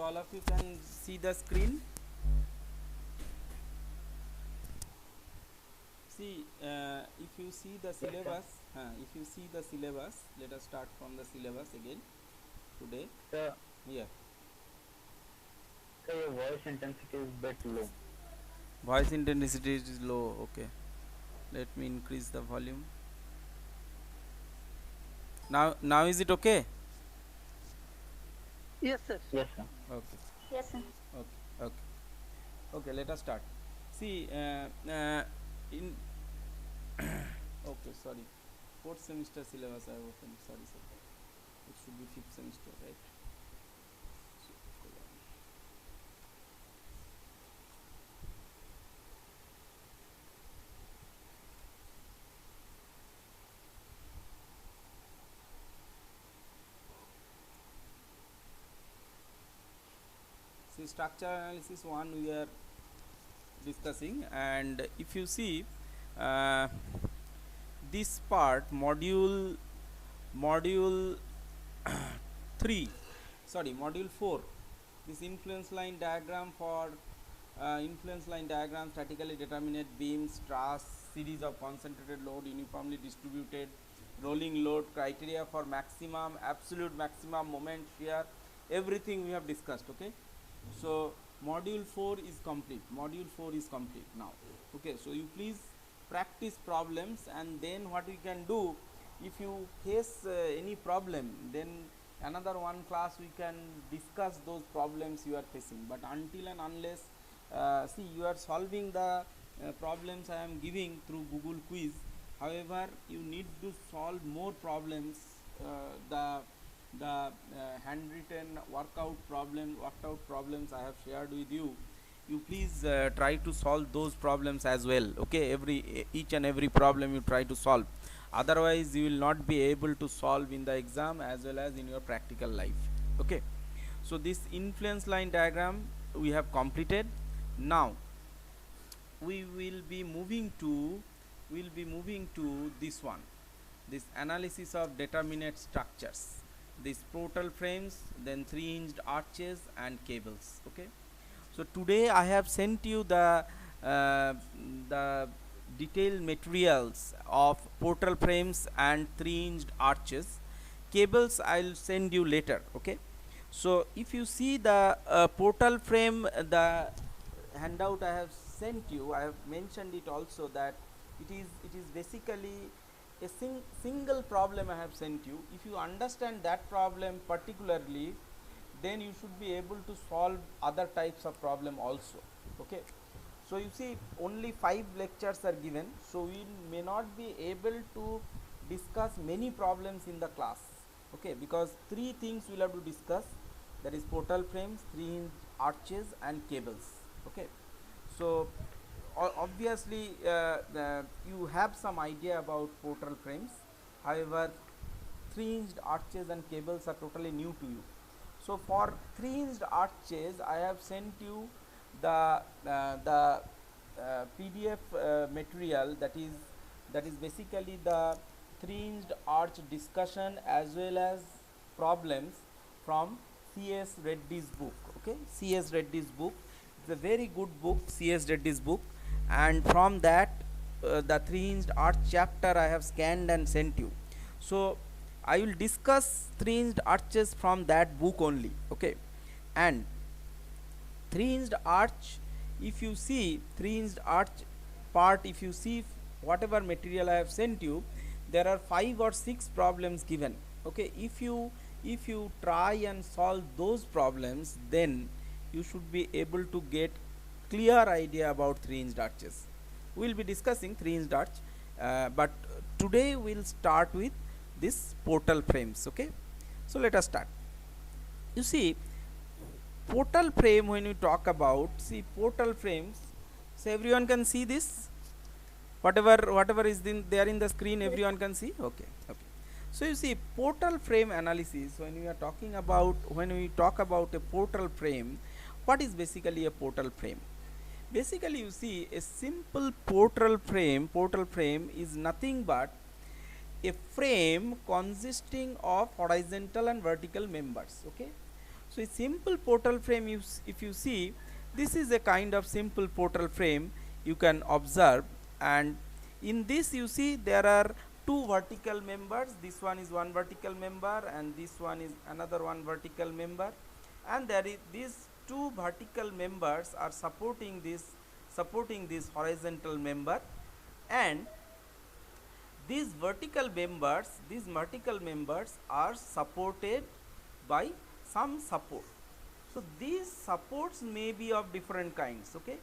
all of you can see the screen. See, if you see the syllabus, let us start from the syllabus again today. Sir, Yeah, sir, your voice intensity is bit low. voice intensity is low. Okay, let me increase the volume. Now is it okay? Yes, sir. Yes, sir. Okay, Yes, sir. okay. Okay, let us start. See, in okay, sorry, fourth semester syllabus I have opened. Sorry, sir. It should be fifth semester, right? So, hold on. See, structure analysis one we are discussing, and if you see uh, this part module 3, sorry, module 4, this influence line diagram for influence line diagram, statically determinate beams, truss, series of concentrated load, uniformly distributed rolling load, criteria for maximum, absolute maximum moment shear, everything we have discussed. Okay, so module 4 is complete. Now. Okay, so you please practice problems, and then what we can do, if you face any problem, then another one class we can discuss those problems you are facing. But until and unless see, you are solving the problems I am giving through Google quiz. However, you need to solve more problems, the handwritten worked out problems I have shared with you. You please try to solve those problems as well. Okay, each and every problem you try to solve. Otherwise, you will not be able to solve in the exam as well as in your practical life. Okay, so this influence line diagram we have completed. Now we will be moving to this one, this analysis of determinate structures, these portal frames, then 3-hinged arches and cables. Okay, so today I have sent you the detailed materials of portal frames and 3-hinged arches. Cables I'll send you later. Okay, so if you see the portal frame, the handout I have sent you, I have mentioned it also, that it is basically a single problem I have sent you. If you understand that problem particularly, then you should be able to solve other types of problem also. Okay, so you see only 5 lectures are given, so we may not be able to discuss many problems in the class. Okay, because 3 things we'll have to discuss, that is portal frames, 3-inch arches and cables. Okay, so obviously you have some idea about portal frames. However, 3-inch arches and cables are totally new to you. So for 3-inch arches I have sent you the PDF material, that is basically the 3-inch arch discussion as well as problems from C.S. Reddy's book. Okay, C.S. Reddy's book, it's a very good book, C.S. Reddy's book, and from that the 3-inch arch chapter I have scanned and sent you. So I will discuss 3-inch arches from that book only. Okay, and 3-inch arch, if you see 3-inch arch part, if you see whatever material I have sent you, there are 5 or 6 problems given. Okay, if you try and solve those problems, then you should be able to get clear idea about 3-inch arches. We will be discussing 3-inch arch, but today we'll start with this portal frames. Okay, so let us start. You see, portal frame, when we talk about, see portal frames, so everyone can see this, whatever is there in the screen, everyone can see. Okay, okay, so you see portal frame analysis, when we talk about a portal frame, what is basically a portal frame? Basically, you see, a simple portal frame is nothing but a frame consisting of horizontal and vertical members. Okay, So a simple portal frame, if you see, this is a kind of simple portal frame you can observe. And in this you see there are two vertical members. This one is one vertical member and this one is another one vertical member, and there is these two vertical members are supporting this horizontal member. And these vertical members are supported by some support. So these supports may be of different kinds. Okay,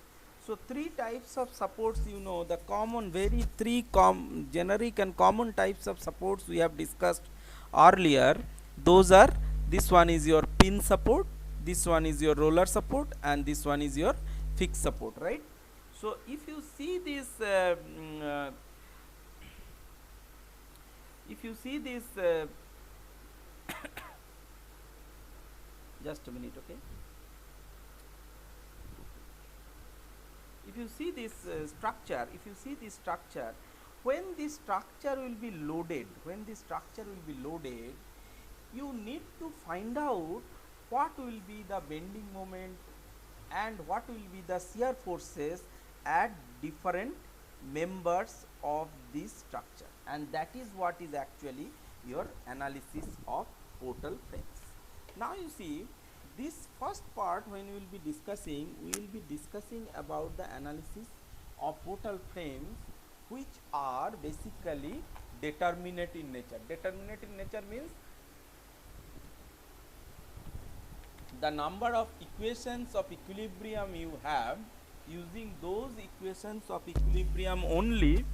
so three types of supports, you know, the common very three generic and common types of supports we have discussed earlier. Those are, this one is your pin support, this one is your roller support, and this one is your fixed support, right? So if you see this if you see this just a minute, okay, if you see this structure, when this structure will be loaded, you need to find out what will be the bending moment and what will be the shear forces at different members of this structure, and that is what is actually your analysis of portal frames. Now you see, this first part, when we will be discussing about the analysis of portal frames, which are basically determinate in nature. Determinate in nature means the number of equations of equilibrium you have, using those equations of equilibrium only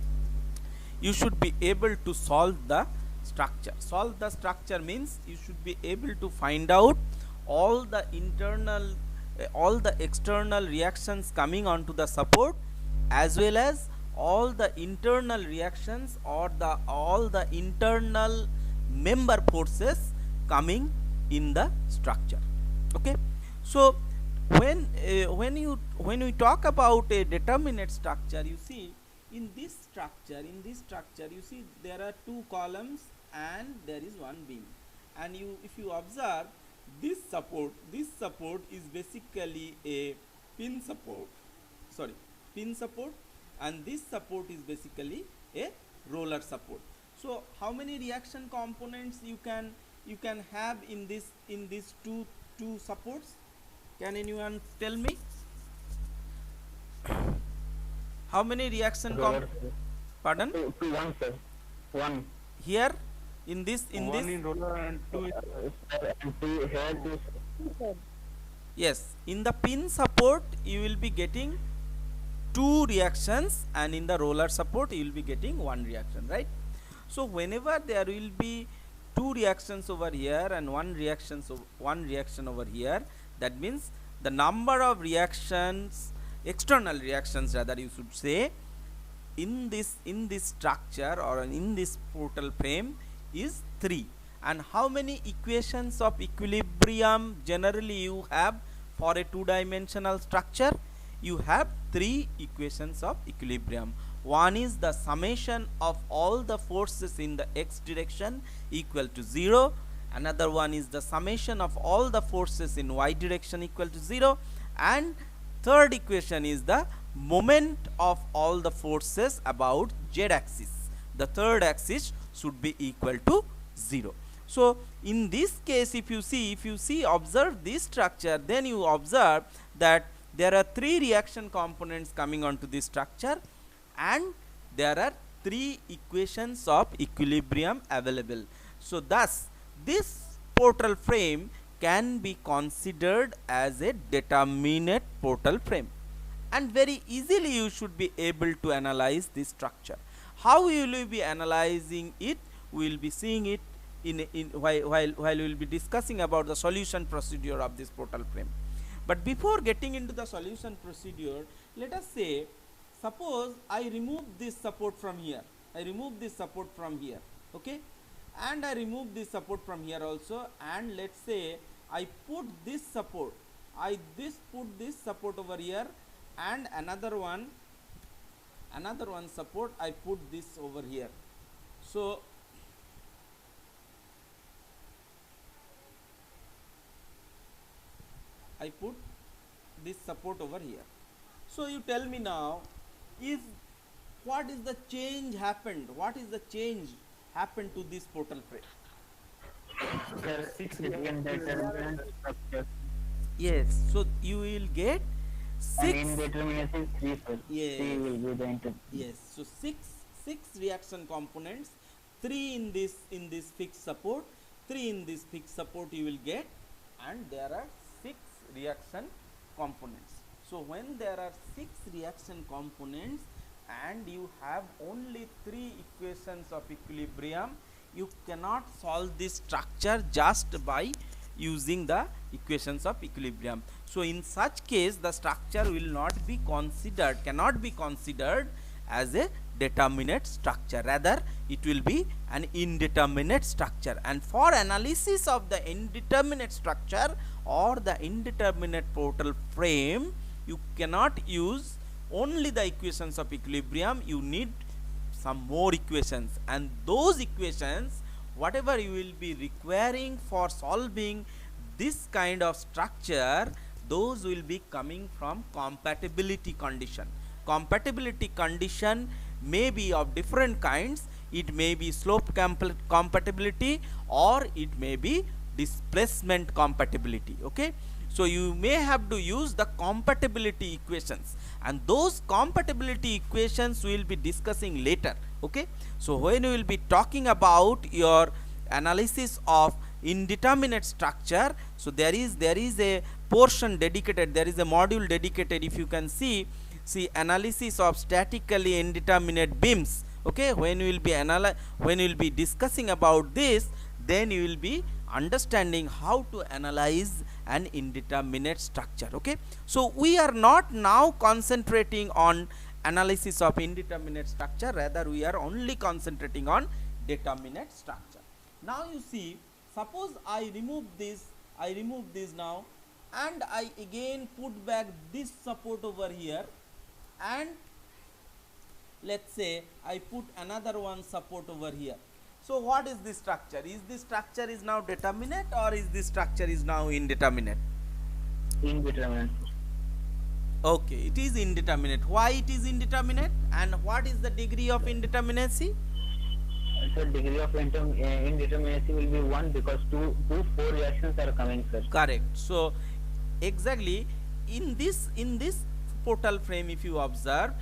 you should be able to solve the structure. Solve the structure means you should be able to find out all the external reactions coming onto the support, as well as all the internal reactions or all the internal member forces coming in the structure. Okay, so when we talk about a determinate structure, you see, in this structure you see there are two columns and there is one beam, and if you observe this support is basically a pin support, and this support is basically a roller support. So how many reaction components you can have in these two supports? Can anyone tell me how many reaction pardon? One, sir. One. Here in this One in roller and two in And two here, two. yes, in the pin support you will be getting two reactions, and in the roller support you will be getting one reaction, right? So whenever there will be two reactions over here and one reaction over here, that means the number of reactions, external reactions rather you should say, in this structure or in this portal frame is 3. And how many equations of equilibrium generally you have for a two-dimensional structure? You have 3 equations of equilibrium. One is the summation of all the forces in the x direction equal to 0. Another one is the summation of all the forces in y direction equal to 0. And third equation is the moment of all the forces about z axis. The third axis should be equal to 0. So in this case, if you see observe this structure, then you observe that there are 3 reaction components coming onto this structure, and there are 3 equations of equilibrium available. So thus this portal frame can be considered as a determinate portal frame, and very easily you should be able to analyze this structure. How will you be analyzing it? We will be seeing it while we will be discussing about the solution procedure of this portal frame. But before getting into the solution procedure, let us say, suppose I remove this support from here, okay, and I remove this support from here also, and let's say I put this support, put this support over here, and another one support I put this over here. So I put this support over here. So you tell me now, if what is the change happened? What is the change happened to this portal frame? Sir, 6 indeterminate structure. Yes. So you will get And 6. indeterminate is 3, sir. Yes. 3 will be the inter. Yes. So six reaction components, 3 in this fixed support, 3 in this fixed support you will get, and there are 6 reaction components. So when there are 6 reaction components and you have only 3 equations of equilibrium, you cannot solve this structure just by using the equations of equilibrium. So in such case the structure will not be considered, cannot be considered as a determinate structure, rather it will be an indeterminate structure. And for analysis of the indeterminate structure or the indeterminate portal frame, you cannot use only the equations of equilibrium, you need some more equations, and those equations whatever you will be requiring for solving this kind of structure, those will be coming from compatibility condition. Compatibility condition may be of different kinds. It may be slope compatibility or it may be displacement compatibility. Okay, so you may have to use the compatibility equations, and those compatibility equations we will be discussing later. Okay, so when we will be talking about your analysis of indeterminate structure, so there is a portion dedicated, there is a module dedicated, if you can see analysis of statically indeterminate beams. Okay, when we will be discussing about this, then you will be understanding how to analyze an indeterminate structure. Okay, so we are not now concentrating on analysis of indeterminate structure, rather we are only concentrating on determinate structure. Now you see, suppose I remove this now, and I again put back this support over here, and let's say I put another one support over here. So what is this structure? Is this structure is now determinate or is this structure is now indeterminate? Indeterminate. Okay, it is indeterminate. Why it is indeterminate, and what is the degree of indeterminacy? So degree of indeterminacy will be 1 because two 4 reactions are coming, sir. Correct. So exactly in this portal frame, if you observe,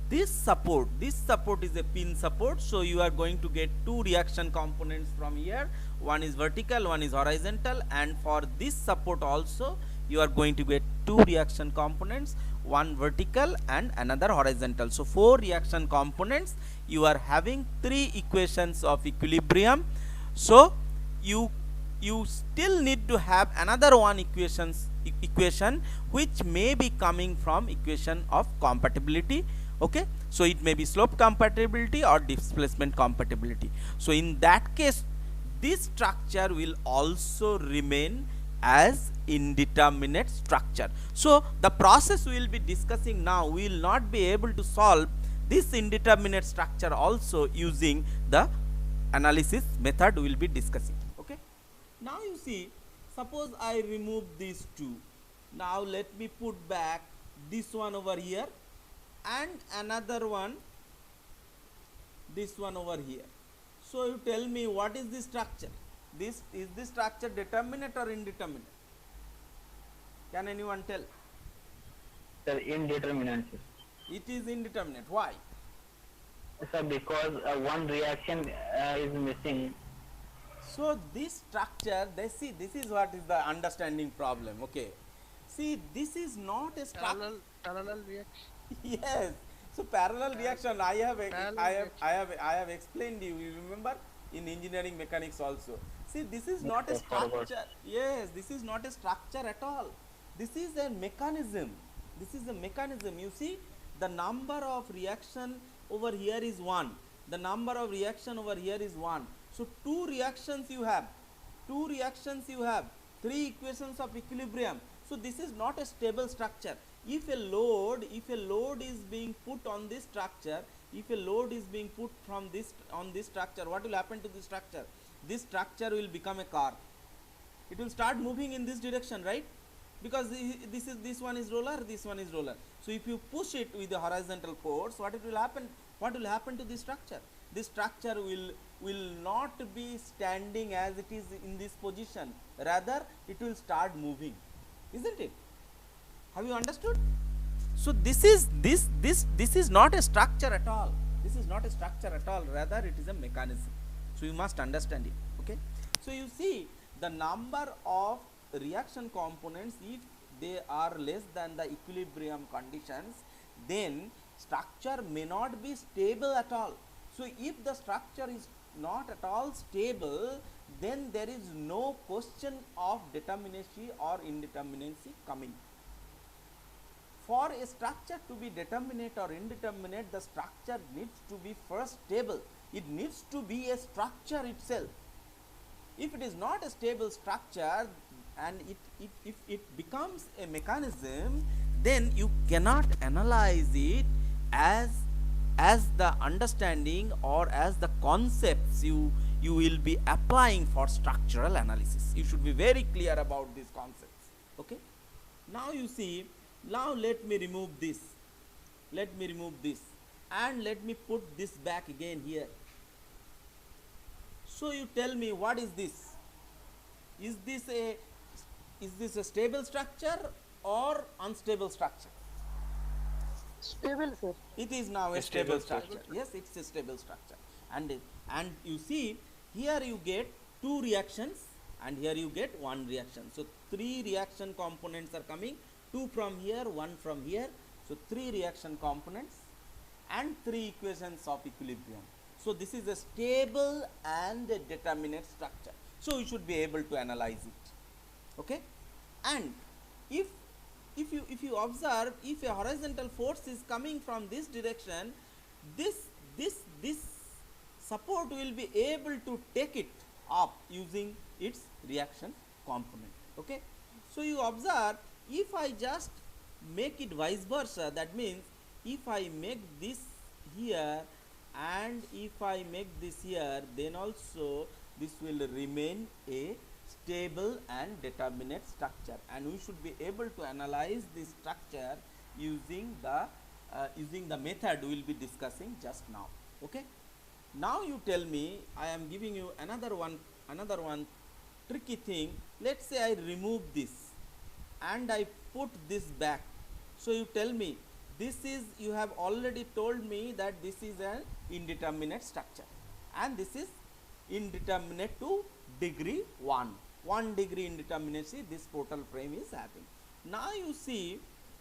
this support is a pin support, so you are going to get 2 reaction components from here, one is vertical, one is horizontal, and for this support also you are going to get 2 reaction components, one vertical and another horizontal. So 4 reaction components, you are having 3 equations of equilibrium. So you still need to have another one equation which may be coming from equation of compatibility. Okay, so it may be slope compatibility or displacement compatibility. So in that case, this structure will also remain as indeterminate structure. So the process we will be discussing now, we will not be able to solve this indeterminate structure also using the analysis method we will be discussing. Okay, now you see, suppose I remove these 2. Now let me put back this one over here and another one, this one over here. So you tell me, what is this structure? Is this structure determinate or indeterminate? Can anyone tell? Sir, indeterminate. It is indeterminate. Why? Sir, because one reaction is missing. So this structure, this is what is the understanding problem. Okay, see, this is not a structure. Parallel reaction. Yes. So parallel reaction, I have explained you. You remember in engineering mechanics also. See, this is not a structure. Yes, this is not a structure at all. This is a mechanism. This is a mechanism. You see, the number of reaction over here is 1. The number of reaction over here is 1. So 2 reactions you have. 2 reactions you have. 3 equations of equilibrium. So this is not a stable structure. If a load is being put on this structure, if a load is being put from this on this structure, what will happen to this structure? This structure will become a car. It will start moving in this direction, right? because this one is roller, this one is roller. So if you push it with the horizontal force, what it will happen, what will happen to this structure? This structure will not be standing as it is in this position, rather it will start moving, isn't it? Have you understood? So this is not a structure at all, this is not a structure at all, rather it is a mechanism. So you must understand it. Okay, so you see the number of reaction components, if they are less than the equilibrium conditions, then structure may not be stable at all. So if the structure is not at all stable, then there is no question of determinacy or indeterminacy coming. For a structure to be determinate or indeterminate, the structure needs to be first stable. It needs to be a structure itself. If it is not a stable structure and if it becomes a mechanism, then you cannot analyze it as the understanding or as the concepts you will be applying for structural analysis. You should be very clear about these concepts. Okay, now you see, now let me remove this, and let me put this back again here. So you tell me, what is this? Is this a stable structure or unstable structure? Stable, sir. It is now a stable structure. Yes, it's a stable structure. And you see, here you get two reactions and here you get one reaction. So three reaction components are coming, two from here, one from here. So three reaction components and three equations of equilibrium. So this is a stable and a determinate structure. So you should be able to analyze it. Okay, and if you observe, if a horizontal force is coming from this direction, this support will be able to take it up using its reaction component. Okay, so you observe, if I just make it vice versa, that means if I make this here and if I make this here, then also this will remain a stable and determinate structure, and we should be able to analyze this structure using the method we will be discussing just now. Okay, now you tell me, I am giving you another one tricky thing. Let's say I remove this and I put this back. So you tell me, this is, you have already told me that this is an indeterminate structure and this is indeterminate to degree 1 degree indeterminacy this portal frame is having. Now you see,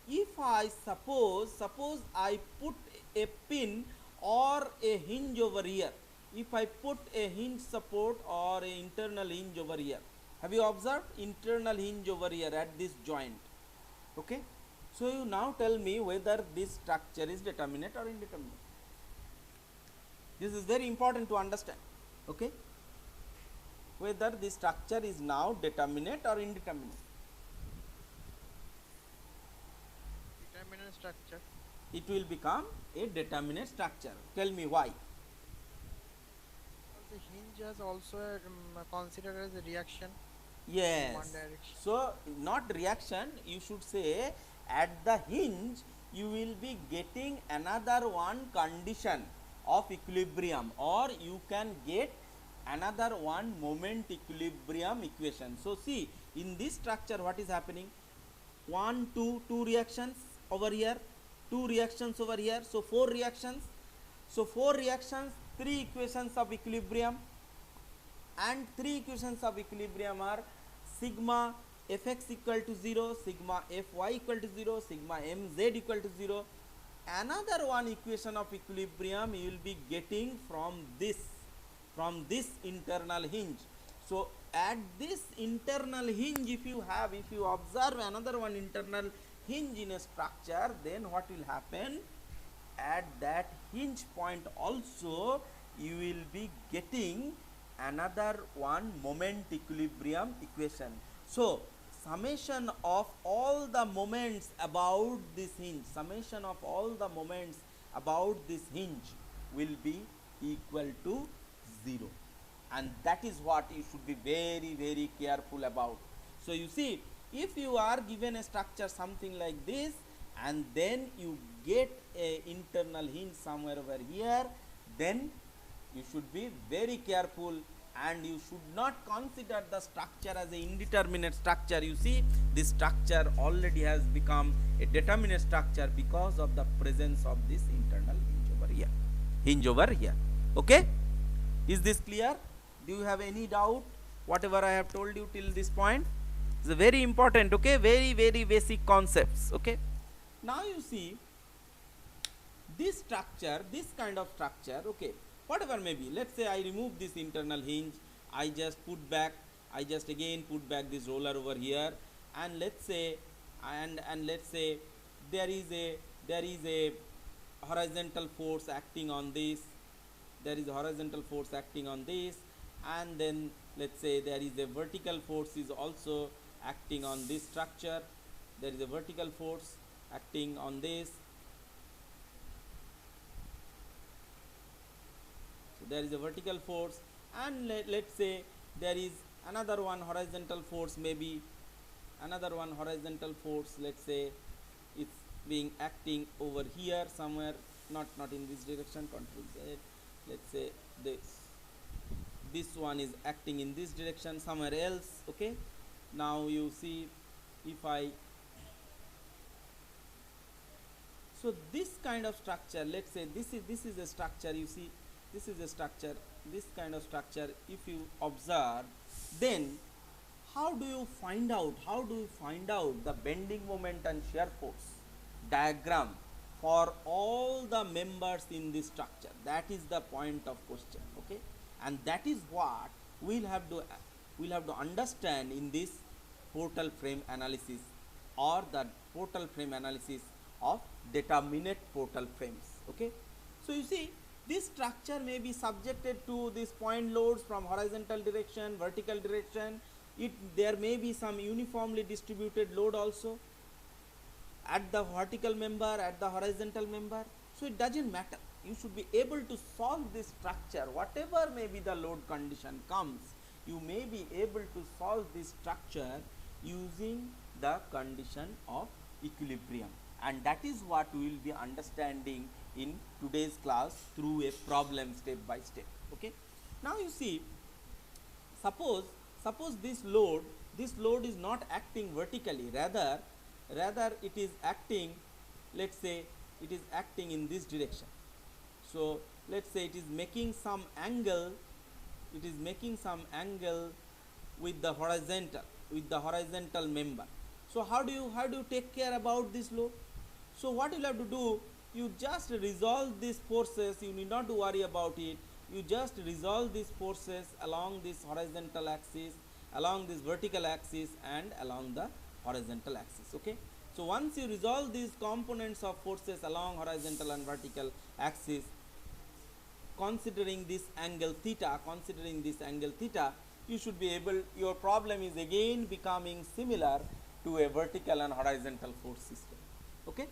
if I suppose I put a pin or a hinge over here, if I put a hinge support or a internal hinge over here, have you observed internal hinge over here at this joint? Okay, so you now tell me whether this structure is determinate or indeterminate. This is very important to understand. Okay, whether the structure is now determinate or indeterminate. Determinate structure. It will become a determinate structure. Tell me why. The hinge is also considered as a reaction. Yes. One direction. So not reaction, you should say at the hinge you will be getting another one condition of equilibrium, or you can get another one moment equilibrium equation. So see, in this structure what is happening? Two reactions over here, two reactions over here, so four reactions. So four reactions, three equations of equilibrium, and three equations of equilibrium are sigma fx equal to 0, sigma fy equal to 0, sigma mz equal to 0. Another one equation of equilibrium you will be getting from this internal hinge. So at this internal hinge, if you observe another one internal hinge in a structure, then what will happen? At that hinge point also you will be getting another one moment equilibrium equation. So summation of all the moments about this hinge, will be equal to 0, and that is what you should be very careful about. So you see, if you are given a structure something like this, and then you get a internal hinge somewhere over here, then you should be very careful and you should not consider the structure as a indeterminate structure. You see, this structure already has become a determinate structure because of the presence of this internal hinge over here. Okay, is this clear? Do you have any doubt whatever I have told you till this point? It's a very important, okay, very basic concepts. Okay, now you see this structure, this kind of structure, okay, whatever may be, let's say I remove this internal hinge, I just put back, I just again put back this roller over here, and let's say let's say there is a horizontal force acting on this, there is a horizontal force acting on this, and then let's say there is a vertical force is also acting on this structure, there is a vertical force acting on this. So there is a vertical force, and let's say there is another one horizontal force, maybe another one horizontal force, let's say it's being acting over here somewhere, not in this direction, control Z, let's say this one is acting in this direction somewhere else. Okay, now you see, if I, so this kind of structure, let's say this is a structure, you see, this is a structure, this kind of structure, if you observe, then how do you find out the bending moment and shear force diagram for all the members in this structure? That is the point of question. Okay, and that is what we'll have to understand in this portal frame analysis, or the portal frame analysis of determinate portal frames. Okay, so you see, this structure may be subjected to these point loads from horizontal direction, vertical direction. There may be some uniformly distributed load also at the vertical member, at the horizontal member. So it doesn't matter. You should be able to solve this structure, whatever may be the load condition comes, you may be able to solve this structure using the condition of equilibrium, and that is what we will be understanding in today's class through a problem step by step. Okay, now you see, suppose this load is not acting vertically, rather it is acting, let's say it is acting in this direction. So let's say it is making some angle, with the horizontal member. So how do you take care about this load? So what you have to do, you just resolve these forces, you need not to worry about it, you just resolve these forces along this horizontal axis, along this vertical axis, and along the horizontal axis. Okay, so once you resolve these components of forces along horizontal and vertical axis, considering this angle theta, you should be able, your problem is again becoming similar to a vertical and horizontal force system. Okay,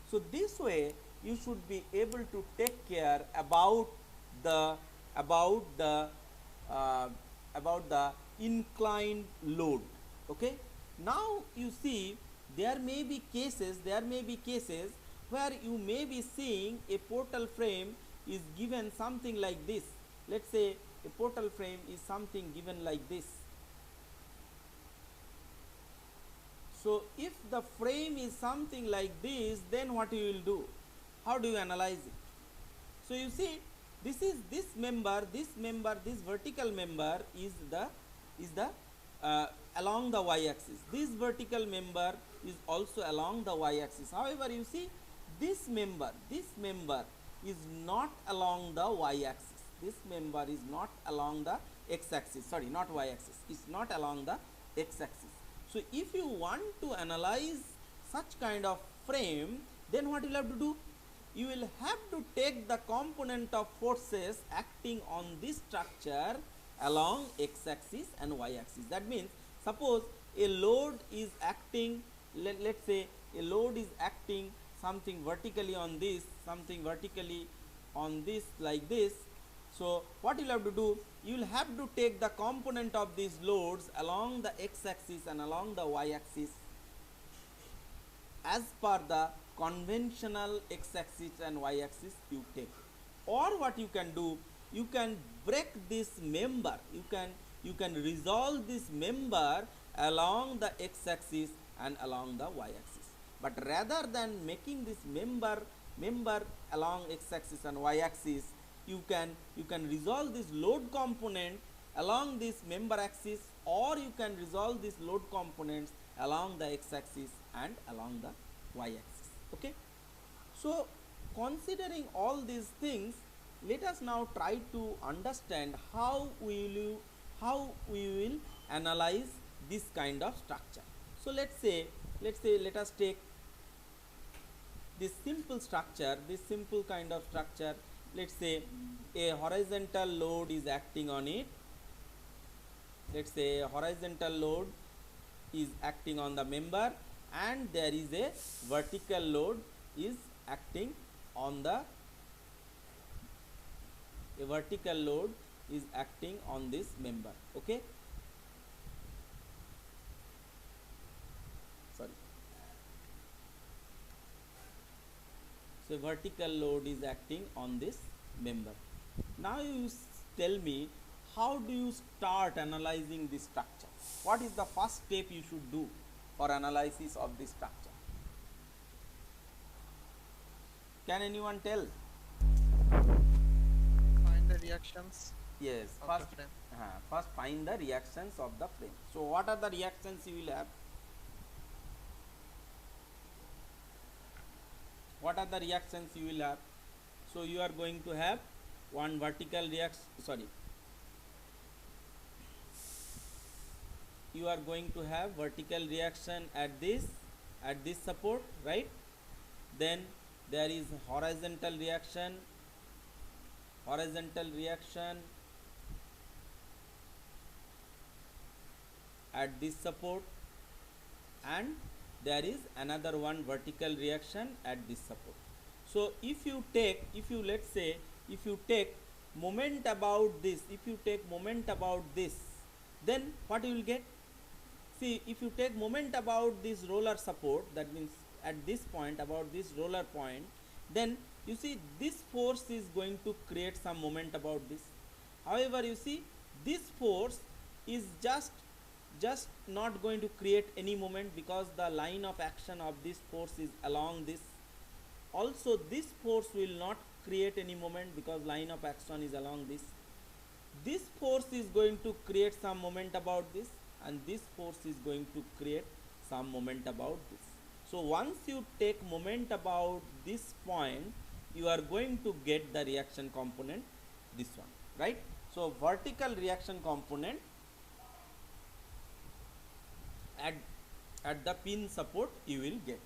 so this way you should be able to take care about the inclined load. Okay, now you see, there may be cases where you may be seeing a portal frame is given something like this. Let's say a portal frame is something given like this. So if the frame is something like this, then what you will do? How do you analyze it? So you see, this vertical member is along the y-axis. This vertical member is also along the y-axis. However, you see, this member is not along the y-axis. This member is not along the x-axis. Sorry, not y-axis. It's not along the x-axis. So if you want to analyze such kind of frame, then what you will have to do? You will have to take the component of forces acting on this structure along x-axis and y-axis. That means, suppose a load is acting, let's say a load is acting something vertically on this, like this. So what you'll have to do, you'll have to take the component of these loads along the x-axis and along the y-axis as per the conventional x-axis and y-axis you take. Or what you can do, you can break this member, you can resolve this member along the x-axis and along the y-axis. But rather than making this member along x-axis and y-axis, you can resolve this load component along this member axis, or you can resolve these load components along the x-axis and along the y-axis. Okay. So considering all these things, let us now try to understand how we will analyze this kind of structure. So let us take this simple structure, this simple kind of structure. Let's say a horizontal load is acting on it. Let's say a horizontal load is acting on the member, and there is a vertical load is acting on the this member. Okay. Sorry. So vertical load is acting on this member. Now you tell me, how do you start analyzing this structure? What is the first step you should do for analysis of this structure? Can anyone tell? Find the reactions Yes, of first the frame. first find the reactions of the frame. So what are the reactions you will have? What are the reactions you will have? So you are going to have one vertical reaction, you are going to have vertical reaction at this support, right? Then there is horizontal reaction at this support, and there is another one vertical reaction at this support. So if you take moment about this, then what you will get? See, if you take moment about this roller support, that means at this point, about this roller point, then you see this force is going to create some moment about this. However, you see this force is just not going to create any moment, because the line of action of this force is along this. Also this force will not create any moment because line of action is along this. This force is going to create some moment about this, and this force is going to create some moment about this. So once you take moment about this point, you are going to get the reaction component, this one, right? So vertical reaction component at the pin support you will get.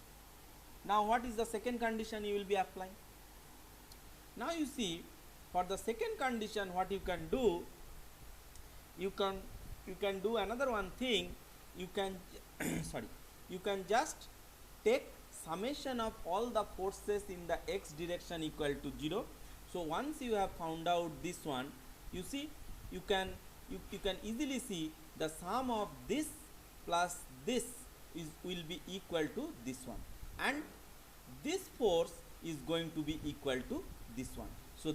Now what is the second condition you will be applying? Now you see, for the second condition, what you can do, you can do another one thing. You can you can just take summation of all the forces in the x direction equal to 0. So once you have found out this one, you see, you can easily see the sum of this plus this will be equal to this one, and this force is going to be equal to this one. So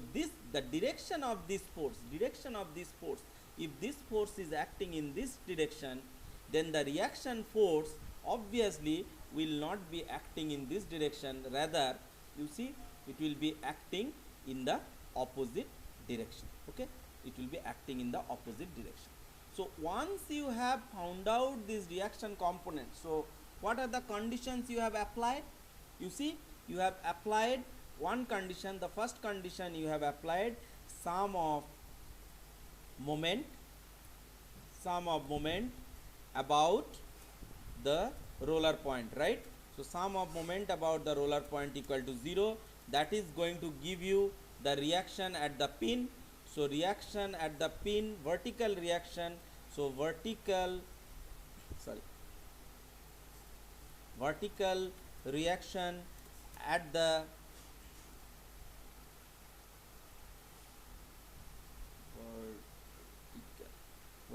the direction of this force, if this force is acting in this direction, then the reaction force obviously will not be acting in this direction, rather you see it will be acting in the opposite direction. Okay, it will be acting in the opposite direction. So once you have found out this reaction component, so what are the conditions you have applied? You see, you have applied one condition. The first condition you have applied sum of moment about the roller point, right? So sum of moment about the roller point equal to 0. That is going to give you the reaction at the pin. So reaction at the pin, vertical reaction. So vertical reaction at the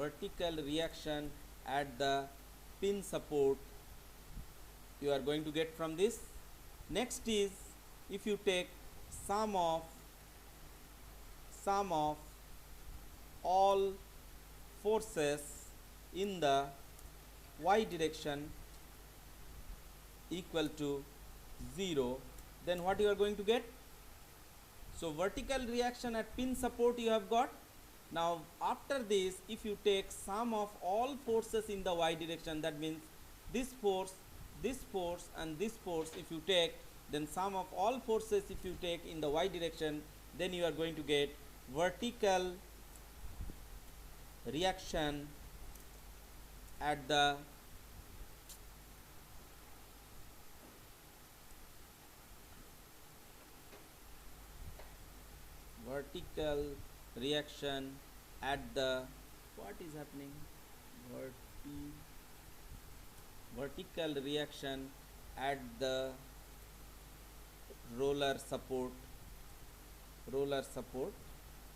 vertical reaction at the pin support you are going to get from this. Next is, if you take sum of all forces in the y direction equal to 0, then what you are going to get? So vertical reaction at pin support you have got. Now after this, if you take sum of all forces in the y direction, that means this force and this force, if you take, then sum of all forces if you take in the y direction, then you are going to get vertical reaction at the vertical reaction at the, what is happening, vertical reaction at the roller support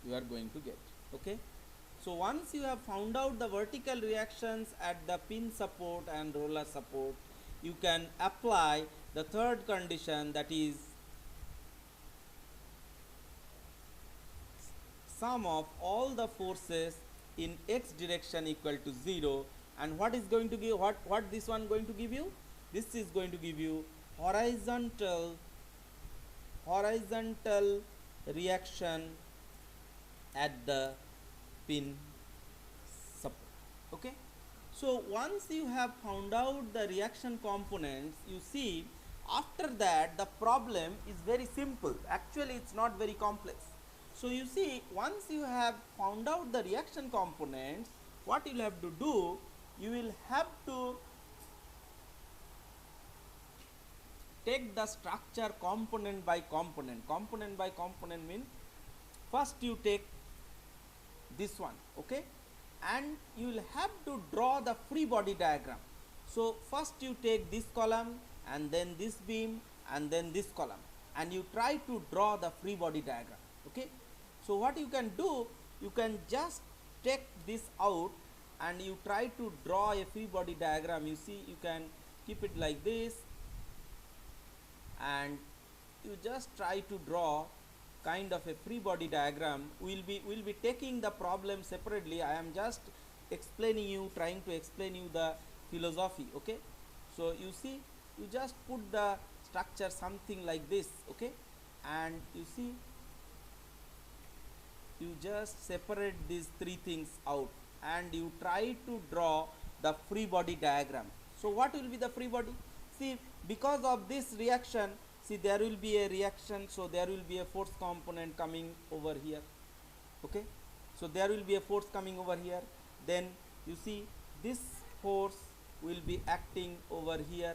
you are going to get. Okay, so once you have found out the vertical reactions at the pin support and roller support, you can apply the third condition, that is sum of all the forces in x direction equal to 0. And what is going to give, what this one going to give you? This is going to give you horizontal reaction at the pin support. Okay, so once you have found out the reaction components, you see after that the problem is very simple. Actually it's not very complex. So you see, once you have found out the reaction components, what you will have to do, you will have to take the structure component by component. Component by component means first you take this one, okay, and you will have to draw the free body diagram. So first you take this column and then this beam and then this column, and you try to draw the free body diagram. Okay, so what you can do, you can just take this out and you try to draw a free body diagram. You see, you can keep it like this and you just try to draw kind of a free body diagram. We'll be taking the problem separately. I am just explaining you, trying to explain you the philosophy. Okay, so you see, you just put the structure something like this. Okay, and you see, you just separate these three things out and you try to draw the free body diagram. So what will be the free body? See, because of this reaction, see, there will be a reaction, so there will be a force component coming over here. Okay, so there will be a force coming over here. Then you see, this force will be acting over here.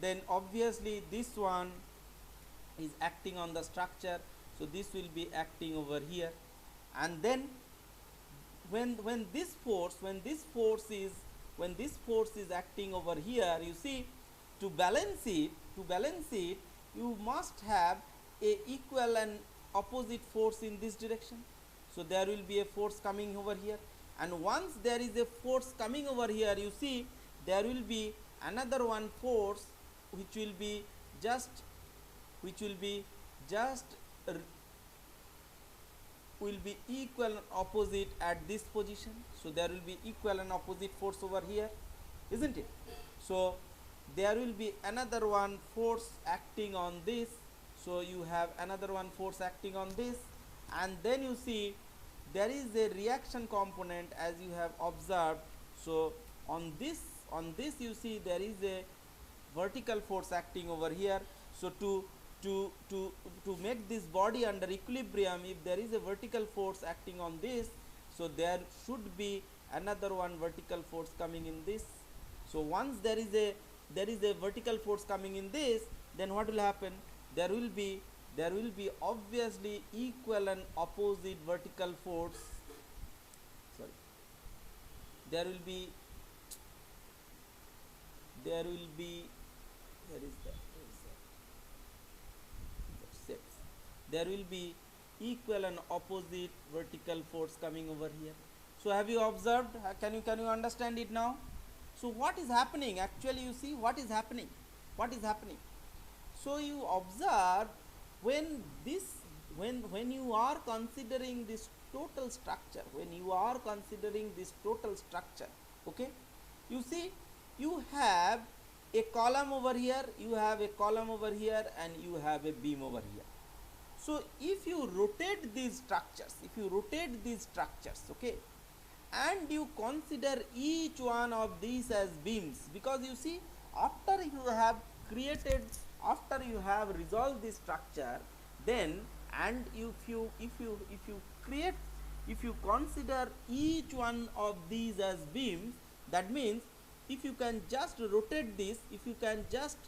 Then obviously this one is acting on the structure, so this will be acting over here. And then when this force is acting over here, you see, to balance it you must have a equal and opposite force in this direction. So there will be a force coming over here, and once there is a force coming over here, you see, there will be another one force which will be just will be equal and opposite at this position. So there will be equal and opposite force over here, isn't it? So there will be another one force acting on this, so you have another one force acting on this, and then you see there is a reaction component as you have observed. So on this you see there is a vertical force acting over here. So to make this body under equilibrium, if there is a vertical force acting on this, so there should be another one vertical force coming in this. So once there is a vertical force coming in this, then what will happen? There will be obviously equal and opposite vertical force. Sorry, there will be where is that? There will be equal and opposite vertical force coming over here. So have you observed? Can you understand it now? So what is happening? Actually, you see what is happening. What is happening? So you observe when this when you are considering this total structure, when you are considering this total structure, okay, you see you have a column over here, you have a column over here, and you have a beam over here. So if you rotate these structures, okay, and you consider each one of these as beams, because you see after you have created, after you have resolved this structure, then and if you consider each one of these as beams, that means if you can just rotate this, if you can just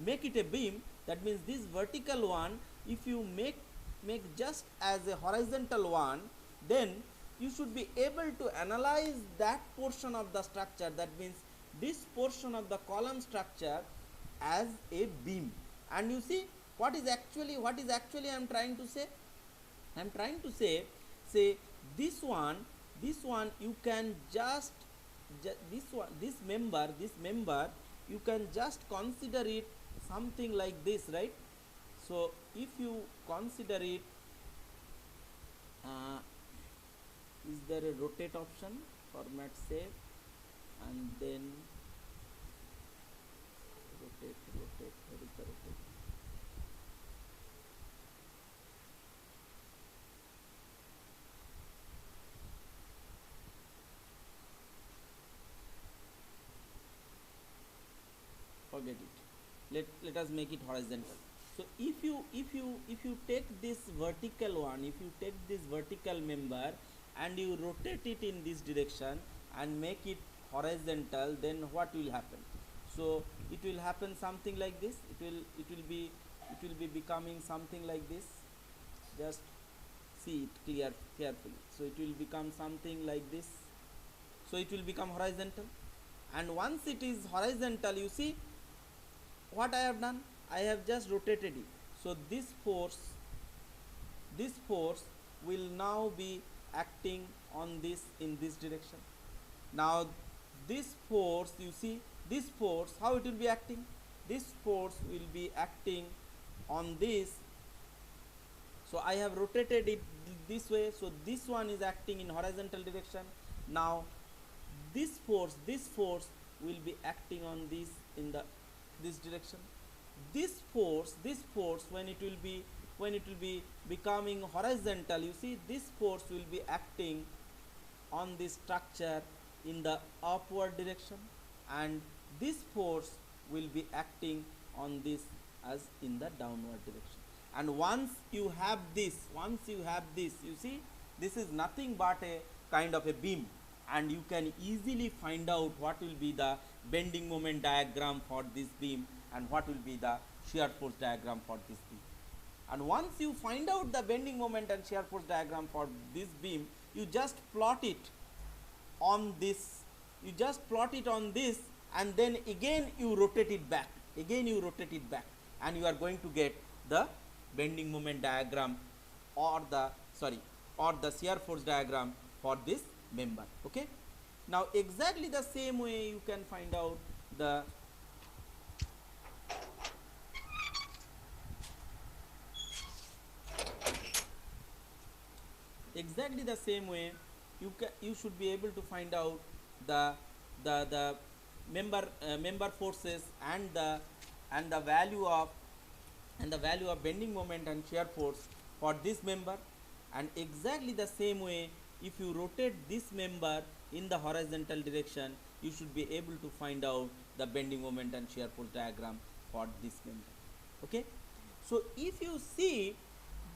make it a beam, that means this vertical one, if you make just as a horizontal one, then you should be able to analyze that portion of the structure, that means this portion of the column structure, as a beam. And you see what is actually I am trying to say? I am trying to say this one you can just this member you can just consider it something like this, right? So if you consider it, is there a rotate option? Format save, and then rotate, where is the rotate? Forget it. Let us make it horizontal. So if you take this vertical one, if you take this vertical member and you rotate it in this direction and make it horizontal, then what will happen? So it will happen something like this. It will be becoming something like this. Just see it carefully. So it will become something like this. So it will become horizontal, and once it is horizontal, you see what I have done? I have just rotated it. So this force will now be acting on this in this direction. Now this force, you see this force, how it will be acting? This force will be acting on this. So I have rotated it this way, so this one is acting in horizontal direction. Now this force will be acting on this in this direction. This force when it will be becoming horizontal, you see this force will be acting on this structure in the upward direction, and this force will be acting on this as in the downward direction. And once you have this, you see this is nothing but a kind of a beam, and you can easily find out what will be the bending moment diagram for this beam and what will be the shear force diagram for this beam. And once you find out the bending moment and shear force diagram for this beam, you just plot it on this, and then again you rotate it back, and you are going to get the bending moment diagram or the shear force diagram for this member. Okay, now exactly the same way you can find out the you should be able to find out the member forces and the value of bending moment and shear force for this member. And exactly the same way, if you rotate this member in the horizontal direction, you should be able to find out the bending moment and shear force diagram for this member. Okay, so if you see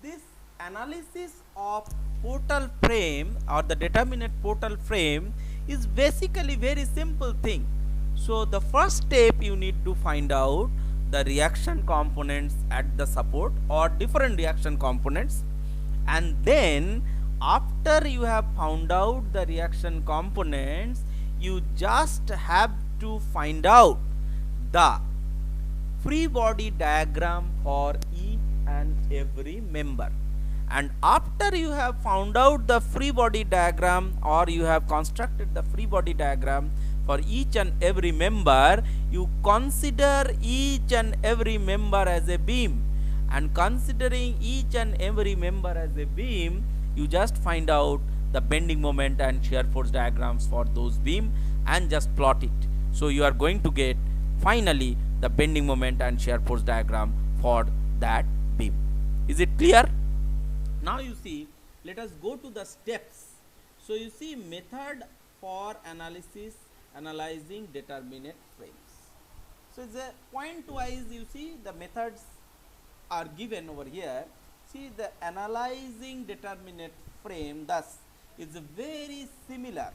this analysis of portal frame or the determinate portal frame is basically very simple thing. So the first step, you need to find out the reaction components at the support or different reaction components, and then after you have found out the reaction components, you just have to find out the free body diagram for each and every member. And after you have found out the free body diagram, or you have constructed the free body diagram for each and every member, you consider each and every member as a beam, and considering each and every member as a beam, you just find out the bending moment and shear force diagrams for those beam and just plot it. So you are going to get finally the bending moment and shear force diagram for that beam. Is it clear? Now you see, let us go to the steps. So you see, method for analyzing determinate frames. So it's a point wise, you see the methods are given over here. See, the analyzing determinate frame thus is very similar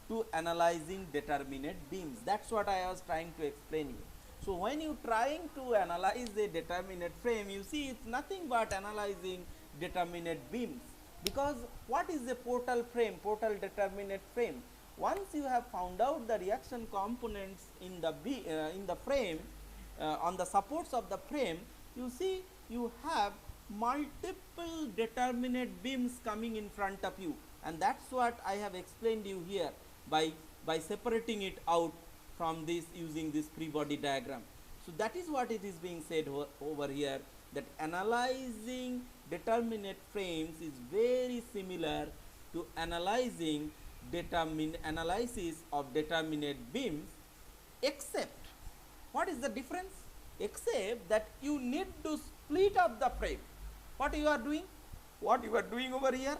to analyzing determinate beams. That's what I was trying to explain you. So when you trying to analyze a determinate frame, you see it's nothing but analyzing determinate beams. Because what is a portal frame, portal determinate frame? Once you have found out the reaction components in the frame, on the supports of the frame, you see you have multiple determinate beams coming in front of you, and that's what I have explained you here by separating it out from this using this free body diagram. So that is what it is being said over here, that analyzing determinate frames is very similar to analysis of determinate beams, except what is the difference? Except that you need to split up the frame. What you are doing? What you are doing over here?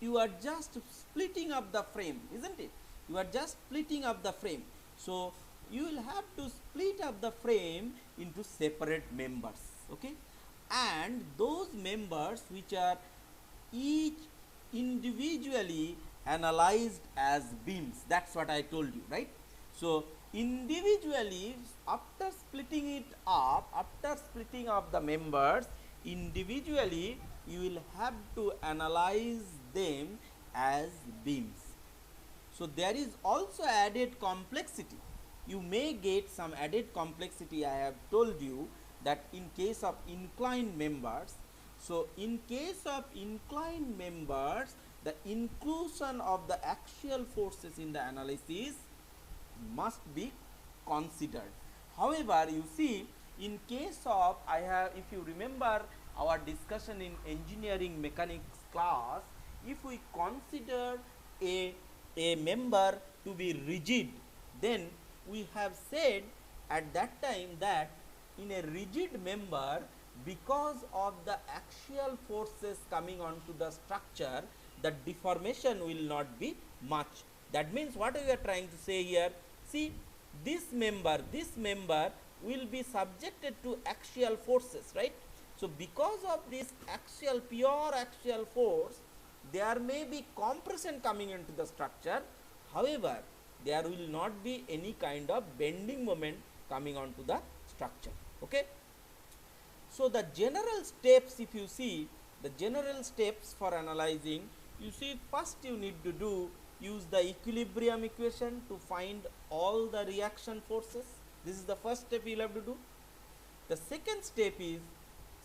You are just splitting up the frame, isn't it? You are just splitting up the frame. So you will have to split up the frame into separate members, okay? And those members which are each individually analyzed as beams. That's what I told you, right? So individually, after splitting it up, after splitting up the members individually, you will have to analyze them as beams. So there is also added complexity. You may get some added complexity. I have told you that in case of inclined members, so in case of inclined members, the inclusion of the axial forces in the analysis must be considered. However, you see, in case of, if you remember our discussion in engineering mechanics class, if we consider a member to be rigid, then we have said at that time that in a rigid member, because of the axial forces coming onto the structure, the deformation will not be much. That means what we are trying to say here, see, this member will be subjected to axial forces, right? So because of this pure axial force, there may be compression coming into the structure. However, there will not be any kind of bending moment coming onto the structure, okay? So the general steps, if you see the general steps for analyzing, you see, first you need to use the equilibrium equation to find all the reaction forces. This is the first step you will have to do. The second step is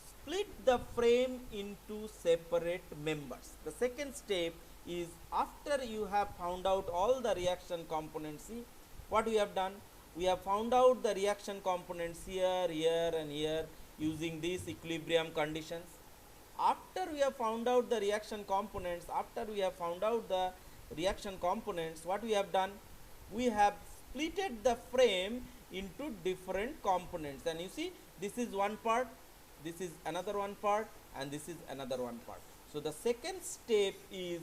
split the frame into separate members. The second step is, after you have found out all the reaction components, see what we have done. We have found out the reaction components here, here and here using these equilibrium conditions. After we have found out the reaction components, what we have done? We have splitted the frame into different components, and you see, this is one part, this is another one part, and this is another one part. So the second step is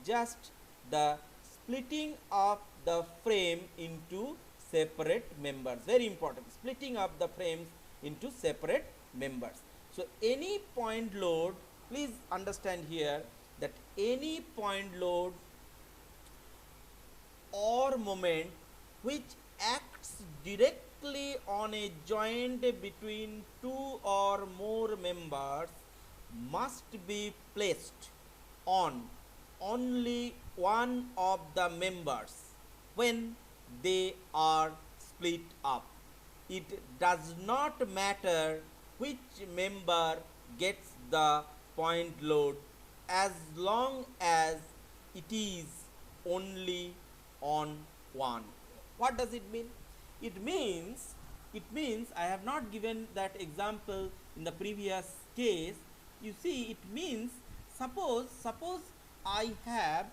just the splitting of the frame into separate members. Very important, splitting up the frames into separate members. So any point load, please understand here that any point load or moment which acts directly on a joint between two or more members must be placed on only one of the members when they are split up. It does not matter which member gets the point load as long as it is only on one. What does it mean? It means I have not given that example in the previous case. You see, it means suppose I have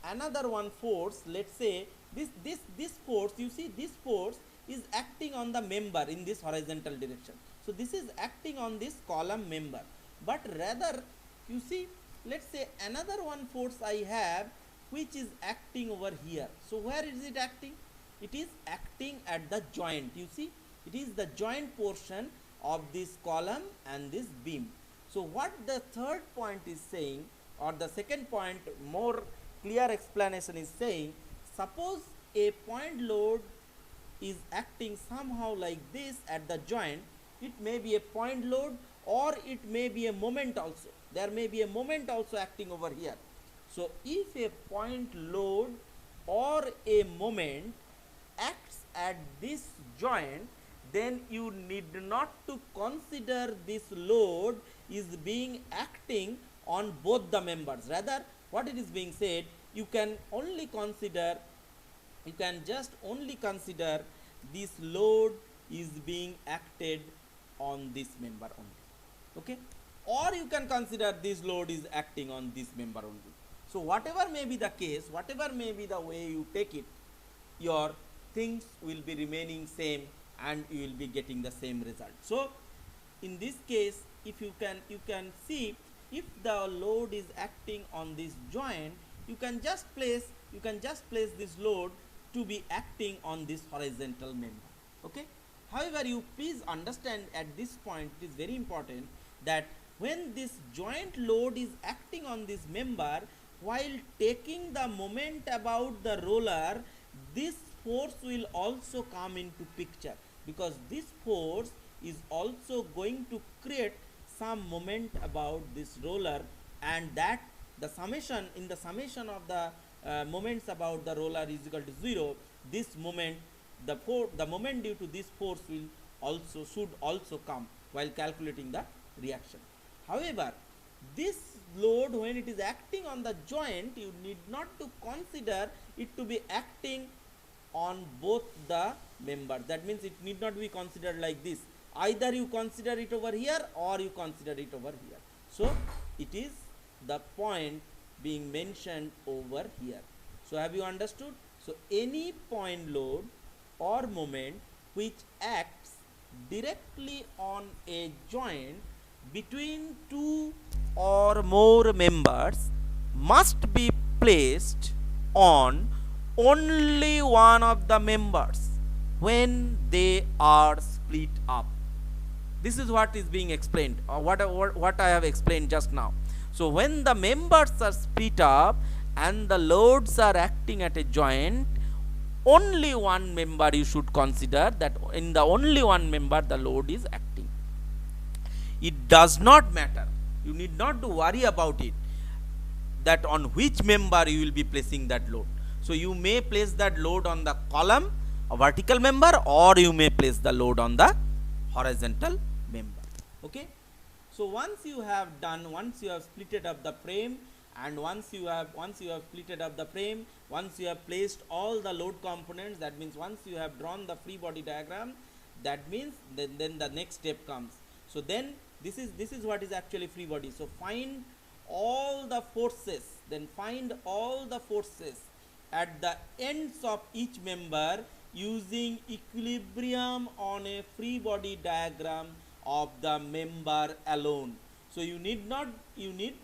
another one force. Let's say this force, you see, this force is acting on the member in this horizontal direction. So this is acting on this column member, but rather, you see, let's say another one force I have which is acting over here. So where is it acting? It is acting at the joint. You see, it is the joint portion of this column and this beam. So what the third point is saying, or the second point, more clear explanation is saying, suppose a point load is acting somehow like this at the joint. It may be a point load, or it may be a moment also. There may be a moment also acting over here. So if a point load or a moment acts at this joint, then you need not to consider this load is being acting on both the members. Rather, what it is being said, you can just only consider this load is being acted on this member only. Okay, or you can consider this load is acting on this member only. So whatever may be the case, whatever may be the way you take it, your things will be remaining same and you will be getting the same result. So in this case, if you can see, if the load is acting on this joint, you can just place this load to be acting on this horizontal member. Okay, however, you please understand at this point, it is very important that when this joint load is acting on this member, while taking the moment about the roller, this force will also come into picture, because this force is also going to create some moment about this roller, and that the summation of the moments about the roller is equal to 0. This moment, the moment due to this force should also come while calculating the reaction. However, this load, when it is acting on the joint, you need not to consider it to be acting on both the members. That means it need not be considered like this. Either you consider it over here or you consider it over here. So it is the point being mentioned over here. So have you understood? So any point load or moment which acts directly on a joint between two or more members must be placed on only one of the members when they are split up. This is what is being explained, or what I have explained just now. So when the members are split up and the loads are acting at a joint, only one member you should consider, that in the only one member the load is acting. It does not matter, you need not to worry about it, that on which member you will be placing that load. So you may place that load on the column, a vertical member, or you may place the load on the horizontal member. Okay, so once you have splitted up the frame, and once you have splitted up the frame, once you have placed all the load components, that means once you have drawn the free body diagram, that means then the next step comes. So then this is what is actually free body. So find all the forces, at the ends of each member using equilibrium on a free body diagram of the member alone. So you need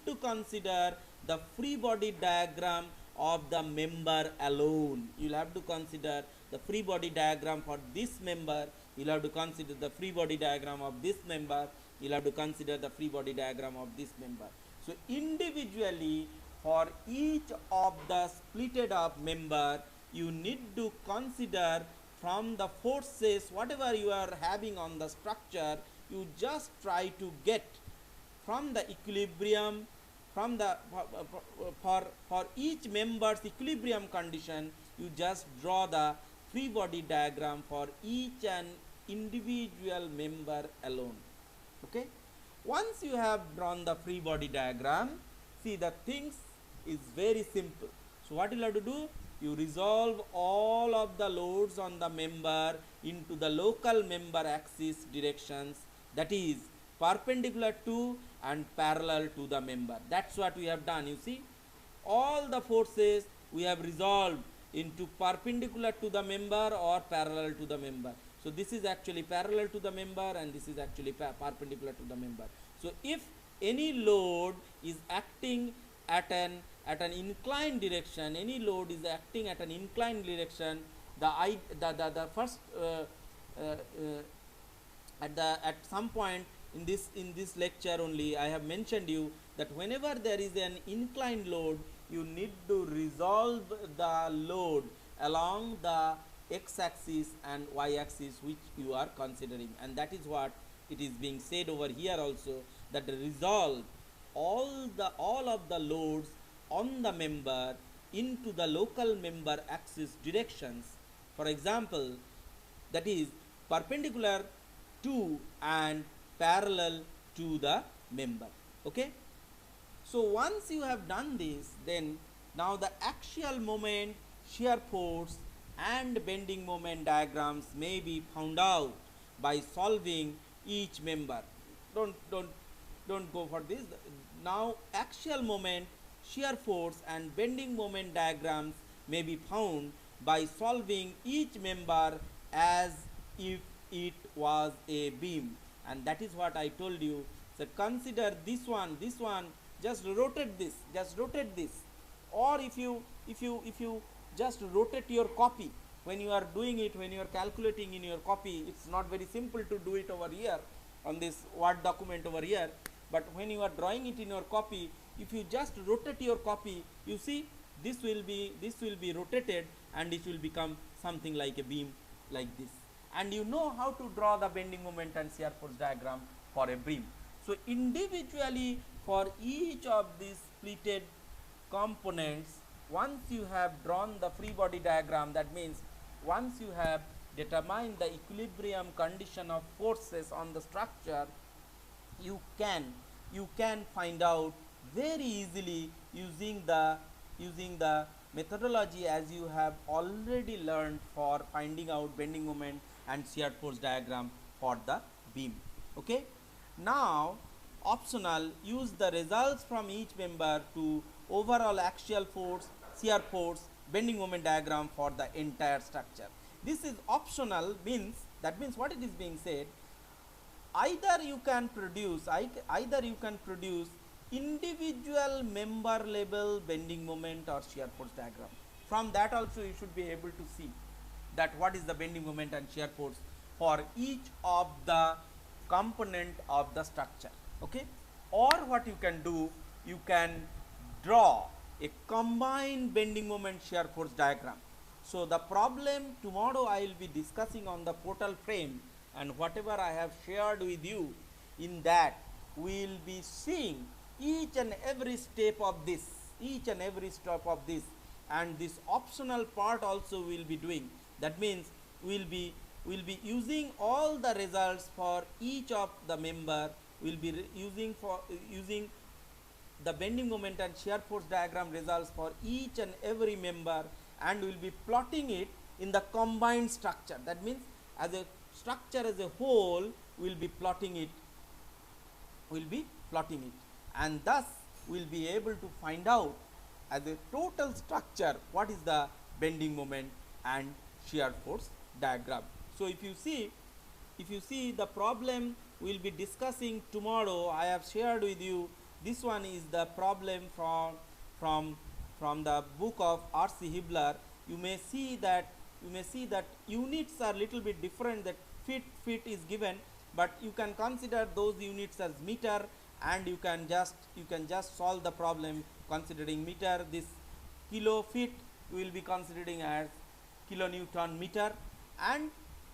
to consider the free body diagram of the member alone. You'll have to consider the free body diagram for this member, you'll have to consider the free body diagram of this member, you'll have to consider the free body diagram of this member. So individually, for each of the splitted up member, you need to consider from the forces, whatever you are having on the structure, you just try to get from the equilibrium, from the for each member's equilibrium condition, you just draw the free body diagram for each and individual member alone. Okay, Once you have drawn the free body diagram, see the things is very simple. So what you have to do, you resolve all of the loads on the member into the local member axis directions, that is perpendicular to and parallel to the member. That's what we have done. You see, all the forces we have resolved into perpendicular to the member or parallel to the member. So this is actually parallel to the member and this is actually perpendicular to the member. So if any load is acting at an inclined direction, any load is acting at an inclined direction, the first at some point in this lecture only I have mentioned you that whenever there is an inclined load, you need to resolve the load along the x axis and y axis which you are considering, and that is what it is being said over here also, that resolve all of the loads on the member into the local member axis directions. For example, that is perpendicular to and parallel to the member. Okay, so once you have done this, then now the axial moment, shear force and bending moment diagrams may be found out by solving each member. Don't go for this. Now axial moment, shear force and bending moment diagrams may be found by solving each member as if it was a beam, and that is what I told you. So consider this one, just rotate this, or if you just rotate your copy when you are doing it, when you are calculating in your copy, it's not very simple to do it over here on this Word document over here, but when you are drawing it in your copy, if you just rotate your copy, you see this will be rotated and it will become something like a beam like this, and you know how to draw the bending moment and shear force diagram for a beam. So individually for each of these splitted components, once you have drawn the free body diagram, that means once you have determined the equilibrium condition of forces on the structure, you can find out very easily using the methodology as you have already learned for finding out bending moment and shear force diagram for the beam. Okay, now optional, use the results from each member to overall axial force, shear force, bending moment diagram for the entire structure. This is optional, that means what it is being said, either you can produce individual member level bending moment or shear force diagram. From that also you should be able to see that what is the bending moment and shear force for each of the component of the structure. Okay, or what you can do, you can draw a combined bending moment shear force diagram. So the problem tomorrow I will be discussing on the portal frame, and whatever I have shared with you, in that we will be seeing each and every step of this, and this optional part also we will be doing. That means we will be using all the results for each of the member. We will be using the bending moment and shear force diagram results for each and every member, and we will be plotting it in the combined structure. That means as a structure as a whole, we will be plotting it, and thus we will be able to find out as a total structure what is the bending moment and shear force diagram. So if you see the problem we will be discussing tomorrow, I have shared with you. This one is the problem from the book of R.C. Hibbeler. You may see that units are little bit different. That feet is given, but you can consider those units as meter, and you can just solve the problem considering meter. This kilo feet we will be considering as kilonewton meter, and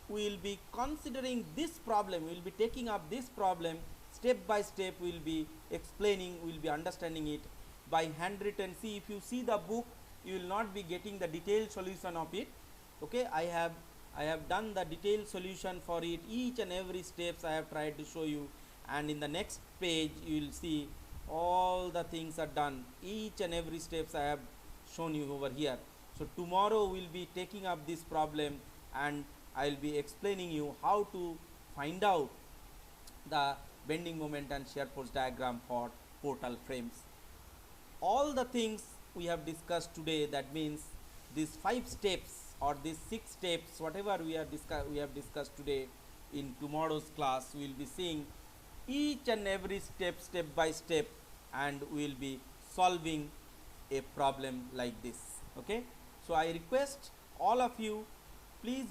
we will be considering this problem. We will be taking up this problem step by step. We will be explaining, we will be understanding it by handwritten. See, if you see the book, you will not be getting the detailed solution of it. Okay, I have done the detailed solution for it. Each and every steps I have tried to show you, and in the next page you will see all the things are done, each and every steps I have shown you over here. So tomorrow we'll be taking up this problem and I'll be explaining you how to find out the bending moment and shear force diagram for portal frames. All the things we have discussed today, that means these 5 steps or these 6 steps, whatever we have discussed today, in tomorrow's class we will be seeing each and every step by step, and we will be solving a problem like this. Okay, so I request all of you, please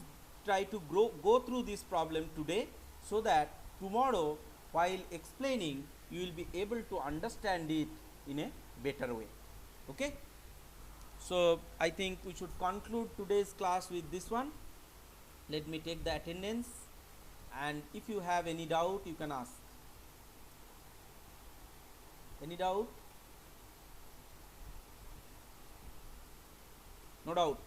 try to go through this problem today, so that tomorrow while explaining you will be able to understand it in a better way. Okay, so I think we should conclude today's class with this one. Let me take the attendance, and if you have any doubt you can ask. Any doubt? No doubt.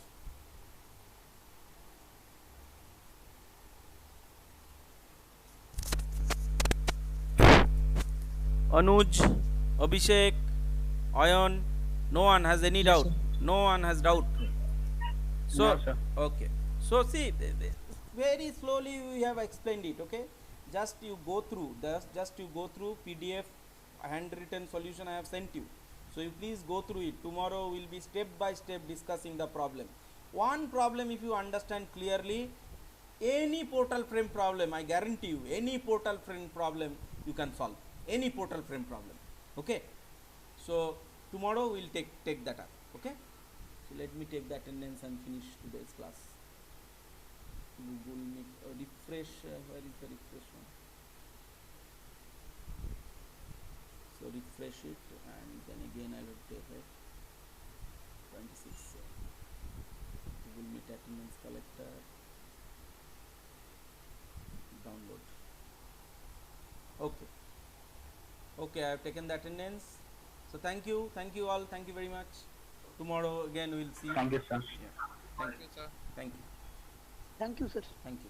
Anuj, Abhishek, Ayan, no one has any doubt. No one has doubt. So, No, sir. okay. So see, very slowly we have explained it. Okay, just you go through. Just you go through PDF handwritten solution I have sent you. So you please go through it. Tomorrow we'll be step by step discussing the problem. One problem, if you understand clearly, any portal frame problem, I guarantee you, any portal frame problem you can solve. Any portal frame problem. Okay. So tomorrow we'll take that up. Okay. So let me take the attendance and finish today's class. Google Meet, refresh. Where is the refresh one? So refresh it, and then again I will take it. 26. Google Meet attendance collector. Download. Okay. Okay, I have taken the attendance. So thank you all. Thank you very much. Tomorrow again we will see. Thank you, sir. Yeah. Thank you. Okay, sir. Thank you. Thank you, sir. Thank you.